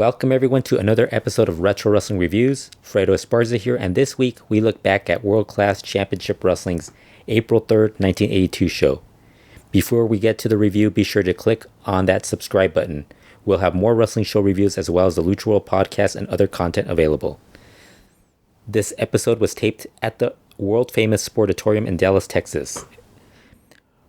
Welcome everyone to another episode of Retro Wrestling Reviews. Fredo Esparza here, and this week we look back at World Class Championship Wrestling's April 3rd, 1982 show. Before we get to the review, be sure to click on that subscribe button. We'll have more wrestling show reviews as well as the Lucha World podcast and other content available. This episode was taped at the world-famous Sportatorium in Dallas, Texas.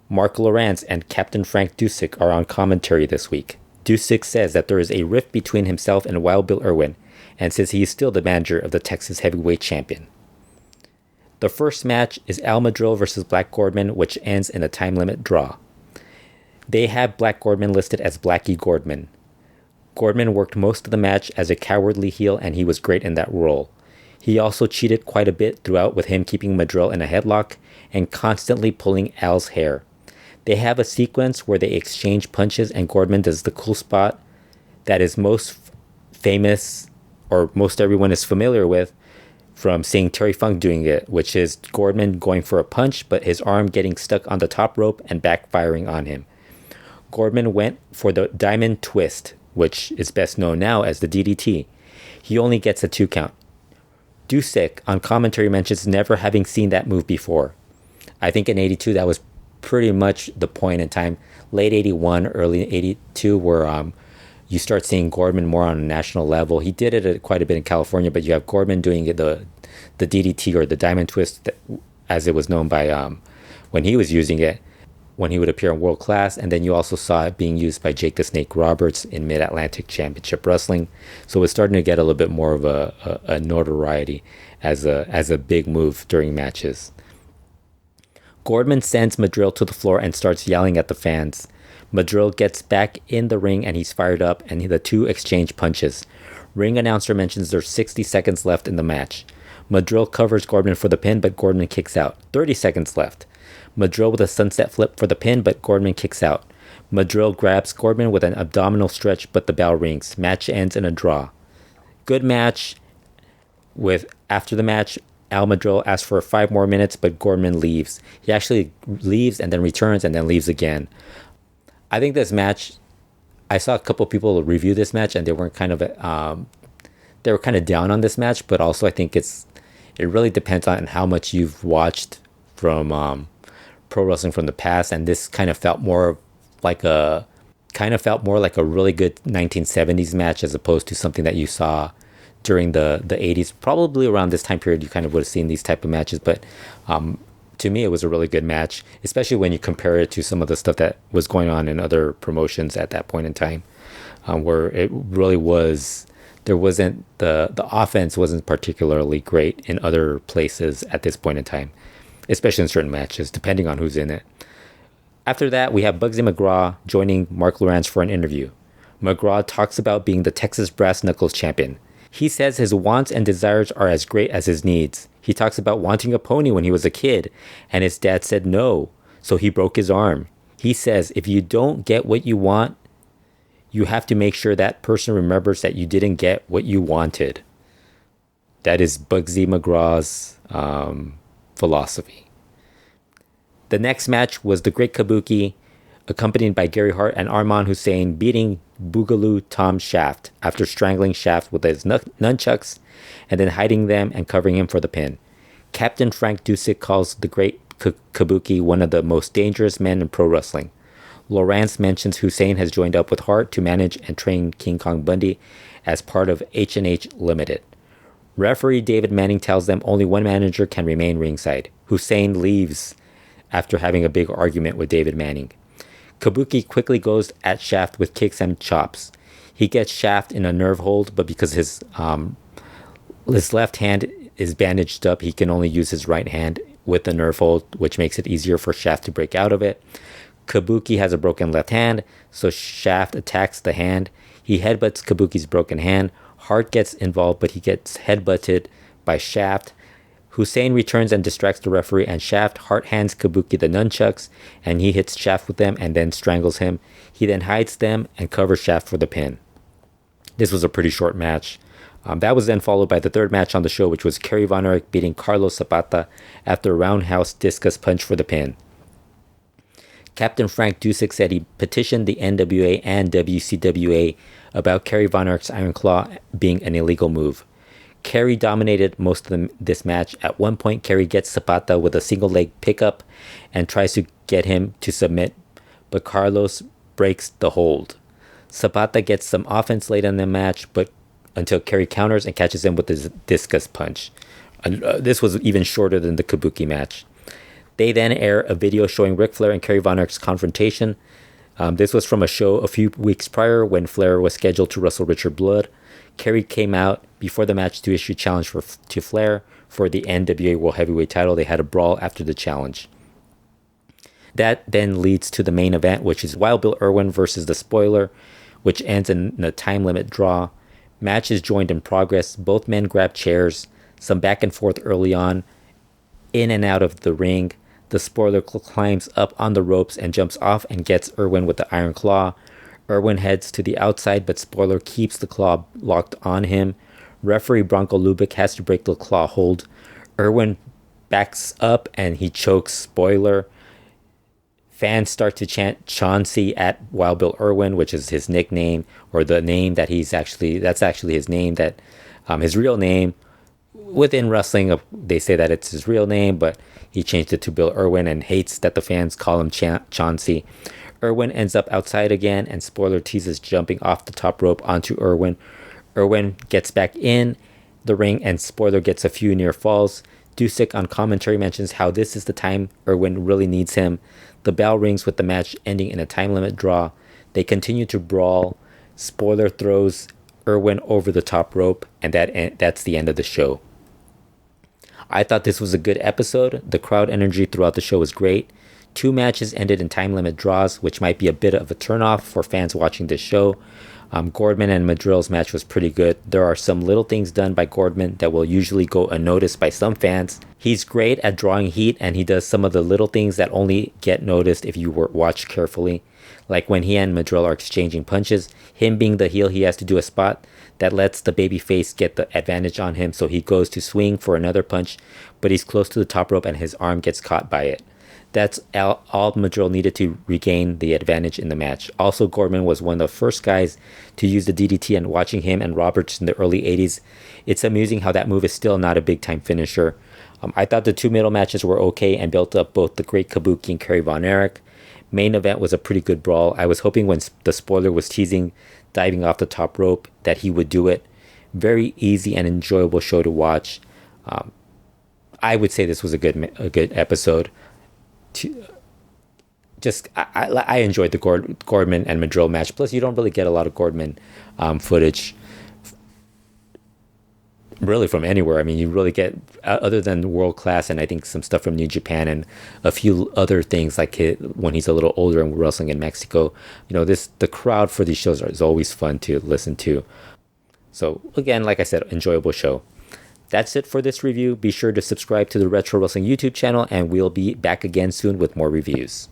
Mark Lowrance and Captain Frank Dusek are on commentary this week. Dusek says that there is a rift between himself and Wild Bill Irwin, and says he is still the manager of the Texas Heavyweight Champion. The first match is Almadrill versus Black Gordman, which ends in a time limit draw. They have Black Gordman listed as Blackie Gordman. Gordman worked most of the match as a cowardly heel, and he was great in that role. He also cheated quite a bit throughout, with him keeping Madril in a headlock and constantly pulling Al's hair. They have a sequence where they exchange punches, and Gordman does the cool spot that is most famous, or most everyone is familiar with, from seeing Terry Funk doing it, which is Gordman going for a punch, but his arm getting stuck on the top rope and backfiring on him. Gordman went for the diamond twist, which is best known now as the DDT. He only gets a 2 count. Dusek on commentary mentions never having seen that move before. I think in 82 that was pretty much the point in time, late 81, early 82, where you start seeing Gordman more on a national level. He did it quite a bit in California, but you have Gordman doing the DDT, or the diamond twist, as it was known by when he was using it, when he would appear in World Class. And then you also saw it being used by Jake the Snake Roberts in Mid-Atlantic Championship Wrestling. So it's starting to get a little bit more of a notoriety as a big move during matches. Gordman sends Madril to the floor and starts yelling at the fans. Madril gets back in the ring and he's fired up, and the two exchange punches. Ring announcer mentions there's 60 seconds left in the match. Madril covers Gordman for the pin, but Gordman kicks out. 30 seconds left. Madril with a sunset flip for the pin, but Gordman kicks out. Madril grabs Gordman with an abdominal stretch, but the bell rings. Match ends in a draw. Good match. After the match, Almadrill asks for 5 more minutes, but Gordman leaves. He actually leaves and then returns and then leaves again. I think this match, I saw a couple people review this match, and they were kind of down on this match, but also I think it really depends on how much you've watched from pro wrestling from the past, and this kind of felt more like a really good 1970s match, as opposed to something that you saw during the 80s. Probably around this time period you kind of would have seen these type of matches, but to me it was a really good match, especially when you compare it to some of the stuff that was going on in other promotions at that point in time, where it really was, there wasn't, the offense wasn't particularly great in other places at this point in time, especially in certain matches, depending on who's in it. After that, we have Bugsy McGraw joining Mark Lowrance for an interview. McGraw talks about being the Texas Brass Knuckles champion. He says his wants and desires are as great as his needs. He talks about wanting a pony when he was a kid, and his dad said no, so he broke his arm. He says if you don't get what you want, you have to make sure that person remembers that you didn't get what you wanted. That is Bugsy McGraw's philosophy. The next match was the Great Kabuki, accompanied by Gary Hart and Armand Hussein, beating Boogaloo Tom Shaft after strangling Shaft with his nunchucks and then hiding them and covering him for the pin. Captain Frank Dusek calls the Great Kabuki one of the most dangerous men in pro wrestling. Lowrance mentions Hussein has joined up with Hart to manage and train King Kong Bundy as part of H&H Limited. Referee David Manning tells them only one manager can remain ringside. Hussein leaves after having a big argument with David Manning. Kabuki quickly goes at Shaft with kicks and chops. He gets Shaft in a nerve hold, but because his left hand is bandaged up, he can only use his right hand with the nerve hold, which makes it easier for Shaft to break out of it. Kabuki has a broken left hand, so Shaft attacks the hand. He headbutts Kabuki's broken hand. Hart gets involved, but he gets headbutted by Shaft. Hussein returns and distracts the referee and Shaft. Hart hands Kabuki the nunchucks, and he hits Shaft with them and then strangles him. He then hides them and covers Shaft for the pin. This was a pretty short match. That was then followed by the third match on the show, which was Kerry Von Erich beating Carlos Zapata after a roundhouse discus punch for the pin. Captain Frank Dusek said he petitioned the NWA and WCWA about Kerry Von Erich's Iron Claw being an illegal move. Kerry dominated most of this match. At one point, Kerry gets Zapata with a single leg pickup and tries to get him to submit, but Carlos breaks the hold. Zapata gets some offense late in the match, but until Kerry counters and catches him with his discus punch. This was even shorter than the Kabuki match. They then air a video showing Ric Flair and Kerry Von Erich's confrontation. This was from a show a few weeks prior when Flair was scheduled to wrestle Richard Blood. Kerry came out before the match to issue a challenge to Flair for the NWA World Heavyweight title. They had a brawl after the challenge. That then leads to the main event, which is Wild Bill Irwin versus the Spoiler, which ends in a time limit draw. Match is joined in progress. Both men grab chairs. Some back and forth early on, in and out of the ring. The Spoiler climbs up on the ropes and jumps off and gets Irwin with the Iron Claw. Irwin heads to the outside, but Spoiler keeps the claw locked on him. Referee Bronco Lubick has to break the claw hold. Irwin backs up and he chokes Spoiler. Fans start to chant Chauncey at Wild Bill Irwin, which is his nickname, or the name that that's actually his name, that his real name. Within wrestling, they say that it's his real name, but he changed it to Bill Irwin and hates that the fans call him Chauncey. Irwin ends up outside again, and Spoiler teases jumping off the top rope onto Irwin. Irwin gets back in the ring, and Spoiler gets a few near falls. Dusek on commentary mentions how this is the time Irwin really needs him. The bell rings with the match ending in a time limit draw. They continue to brawl. Spoiler throws Irwin over the top rope, and that's the end of the show. I thought this was a good episode. The crowd energy throughout the show was great. 2 matches ended in time limit draws, which might be a bit of a turnoff for fans watching this show. Gordman and Madril's match was pretty good. There are some little things done by Gordman that will usually go unnoticed by some fans. He's great at drawing heat, and he does some of the little things that only get noticed if you watch carefully. Like when he and Madril are exchanging punches, him being the heel, he has to do a spot that lets the babyface get the advantage on him, so he goes to swing for another punch, but he's close to the top rope and his arm gets caught by it. That's all Madril needed to regain the advantage in the match. Also, Gordman was one of the first guys to use the DDT, and watching him and Roberts in the early 80s, it's amusing how that move is still not a big-time finisher. I thought the 2 middle matches were okay and built up both the great Kabuki and Kerry Von Erich. Main event was a pretty good brawl. I was hoping when the Spoiler was teasing diving off the top rope that he would do it. Very easy and enjoyable show to watch. I would say this was a good episode. I enjoyed the Gordman and Madril match. Plus, you don't really get a lot of Gordman footage really from anywhere. I mean, you really get, other than World Class and I think some stuff from New Japan and a few other things like when he's a little older and wrestling in Mexico. The crowd for these shows is always fun to listen to. So again, like I said, enjoyable show. That's it for this review. Be sure to subscribe to the Retro Wrestling YouTube channel, and we'll be back again soon with more reviews.